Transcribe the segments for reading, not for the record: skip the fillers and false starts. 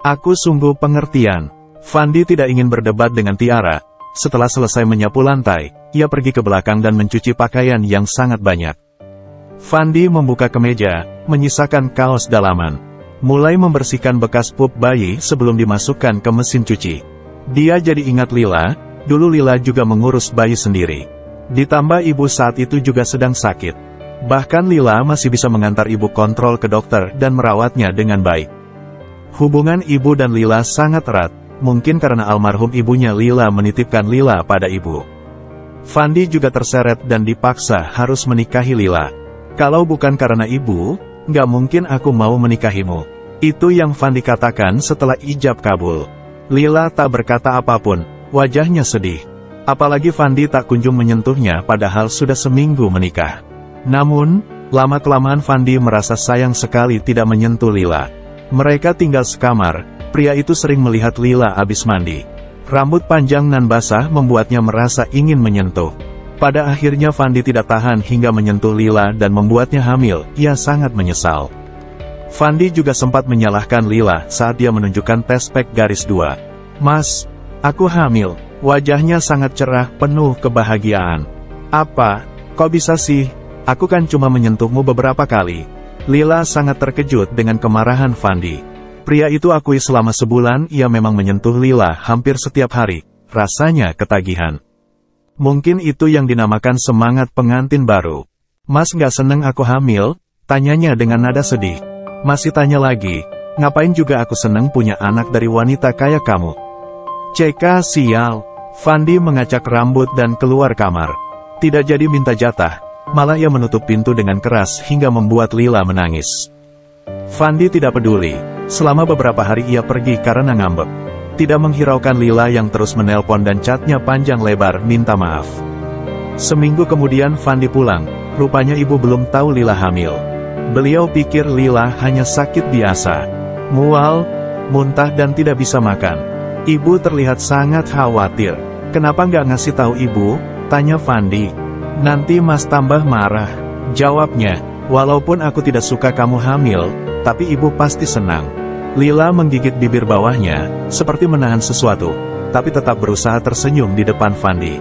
Aku sungguh pengertian. Fandi tidak ingin berdebat dengan Tiara. Setelah selesai menyapu lantai, ia pergi ke belakang dan mencuci pakaian yang sangat banyak. Fandi membuka kemeja, menyisakan kaos dalaman. Mulai membersihkan bekas pup bayi sebelum dimasukkan ke mesin cuci. Dia jadi ingat Lila, dulu Lila juga mengurus bayi sendiri. Ditambah ibu saat itu juga sedang sakit. Bahkan Lila masih bisa mengantar ibu kontrol ke dokter dan merawatnya dengan baik. Hubungan ibu dan Lila sangat erat, mungkin karena almarhum ibunya Lila menitipkan Lila pada ibu. Fandi juga terseret dan dipaksa harus menikahi Lila. Kalau bukan karena ibu, nggak mungkin aku mau menikahimu. Itu yang Fandi katakan setelah ijab kabul. Lila tak berkata apapun, wajahnya sedih. Apalagi Fandi tak kunjung menyentuhnya padahal sudah seminggu menikah. Namun, lama-kelamaan Fandi merasa sayang sekali tidak menyentuh Lila. Mereka tinggal sekamar, pria itu sering melihat Lila habis mandi. Rambut panjang nan basah membuatnya merasa ingin menyentuh. Pada akhirnya Fandi tidak tahan hingga menyentuh Lila dan membuatnya hamil, ia sangat menyesal. Fandi juga sempat menyalahkan Lila saat dia menunjukkan tes pack garis 2. "Mas, aku hamil." Wajahnya sangat cerah, penuh kebahagiaan. "Apa? Kok bisa sih? Aku kan cuma menyentuhmu beberapa kali." Lila sangat terkejut dengan kemarahan Fandi. Pria itu akui selama sebulan ia memang menyentuh Lila hampir setiap hari, rasanya ketagihan. Mungkin itu yang dinamakan semangat pengantin baru. "Mas nggak seneng aku hamil?" tanyanya dengan nada sedih. Masih tanya lagi, "Ngapain juga aku seneng punya anak dari wanita kayak kamu?" "Ceka sial." Fandi mengacak rambut dan keluar kamar. Tidak jadi minta jatah. Malah ia menutup pintu dengan keras hingga membuat Lila menangis. Fandi tidak peduli. Selama beberapa hari ia pergi karena ngambek. Tidak menghiraukan Lila yang terus menelpon dan chatnya panjang lebar minta maaf. Seminggu kemudian Fandi pulang. Rupanya ibu belum tahu Lila hamil. Beliau pikir Lila hanya sakit biasa. Mual, muntah dan tidak bisa makan. Ibu terlihat sangat khawatir. "Kenapa nggak ngasih tahu ibu?" tanya Fandi. "Nanti mas tambah marah," jawabnya. "Walaupun aku tidak suka kamu hamil, tapi ibu pasti senang." Lila menggigit bibir bawahnya, seperti menahan sesuatu, tapi tetap berusaha tersenyum di depan Fandi.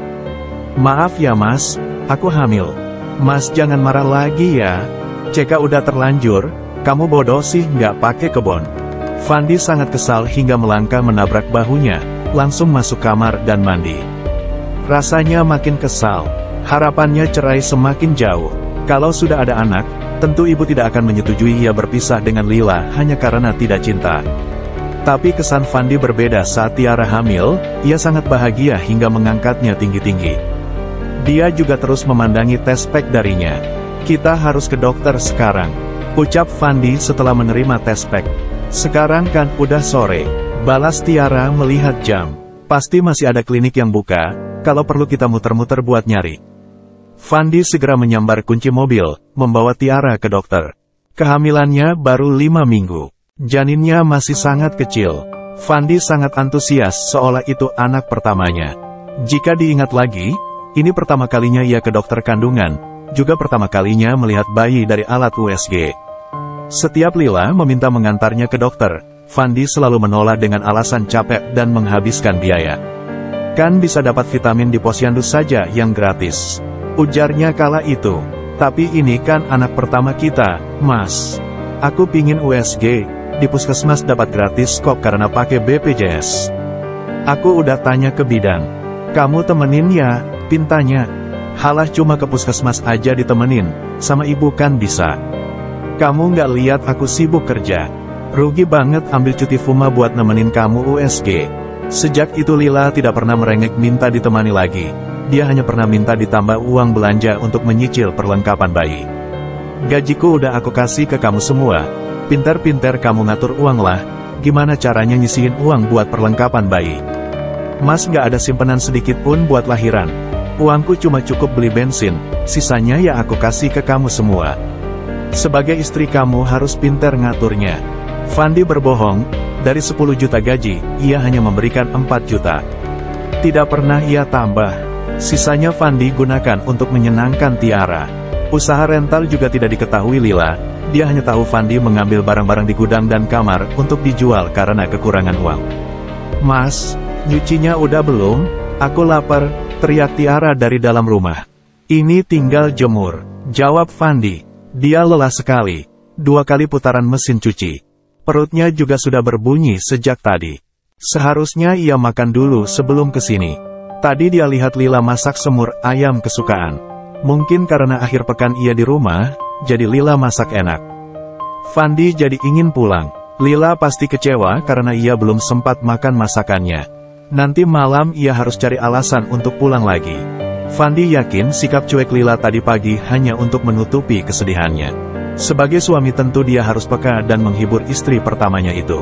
"Maaf ya mas, aku hamil. Mas jangan marah lagi ya. Ceka udah terlanjur, kamu bodoh sih nggak pakai kebon." Fandi sangat kesal hingga melangkah menabrak bahunya, langsung masuk kamar dan mandi. Rasanya makin kesal. Harapannya cerai semakin jauh. Kalau sudah ada anak, tentu ibu tidak akan menyetujui ia berpisah dengan Lila hanya karena tidak cinta. Tapi kesan Fandi berbeda saat Tiara hamil, ia sangat bahagia hingga mengangkatnya tinggi-tinggi. Dia juga terus memandangi tes pack darinya. "Kita harus ke dokter sekarang," ucap Fandi setelah menerima tes pack. "Sekarang kan udah sore," balas Tiara melihat jam. "Pasti masih ada klinik yang buka, kalau perlu kita muter-muter buat nyari." Fandi segera menyambar kunci mobil, membawa Tiara ke dokter. Kehamilannya baru 5 minggu. Janinnya masih sangat kecil. Fandi sangat antusias seolah itu anak pertamanya. Jika diingat lagi, ini pertama kalinya ia ke dokter kandungan, juga pertama kalinya melihat bayi dari alat USG. Setiap Lila meminta mengantarnya ke dokter, Fandi selalu menolak dengan alasan capek dan menghabiskan biaya. "Kan bisa dapat vitamin di posyandu saja yang gratis," ujarnya kala itu. "Tapi ini kan anak pertama kita, mas. Aku pingin USG, di puskesmas dapat gratis kok karena pakai BPJS." "Aku udah tanya ke bidan. Kamu temenin ya," pintanya. "Halah cuma ke puskesmas aja ditemenin, sama ibu kan bisa. Kamu nggak lihat aku sibuk kerja. Rugi banget ambil cuti Fuma buat nemenin kamu USG." Sejak itu Lila tidak pernah merengek minta ditemani lagi. Dia hanya pernah minta ditambah uang belanja untuk menyicil perlengkapan bayi. "Gajiku udah aku kasih ke kamu semua. Pintar-pintar kamu ngatur uang lah. Gimana caranya nyisihin uang buat perlengkapan bayi? Mas nggak ada simpanan sedikit pun buat lahiran. Uangku cuma cukup beli bensin, sisanya ya aku kasih ke kamu semua. Sebagai istri kamu harus pintar ngaturnya." Fandi berbohong, dari 10 juta gaji, ia hanya memberikan 4 juta. Tidak pernah ia tambah. Sisanya Fandi gunakan untuk menyenangkan Tiara. Usaha rental juga tidak diketahui Lila, Dia hanya tahu Fandi mengambil barang-barang di gudang dan kamar untuk dijual karena kekurangan uang. "Mas, nyucinya udah belum? Aku lapar," teriak Tiara dari dalam rumah. "Ini tinggal jemur," jawab Fandi. Dia lelah sekali. 2 kali putaran mesin cuci. Perutnya juga sudah berbunyi sejak tadi. Seharusnya ia makan dulu sebelum kesini. Tadi dia lihat Lila masak semur ayam kesukaan. Mungkin karena akhir pekan ia di rumah, jadi Lila masak enak. Fandi jadi ingin pulang. Lila pasti kecewa karena ia belum sempat makan masakannya. Nanti malam ia harus cari alasan untuk pulang lagi. Fandi yakin sikap cuek Lila tadi pagi hanya untuk menutupi kesedihannya. Sebagai suami tentu dia harus peka dan menghibur istri pertamanya itu.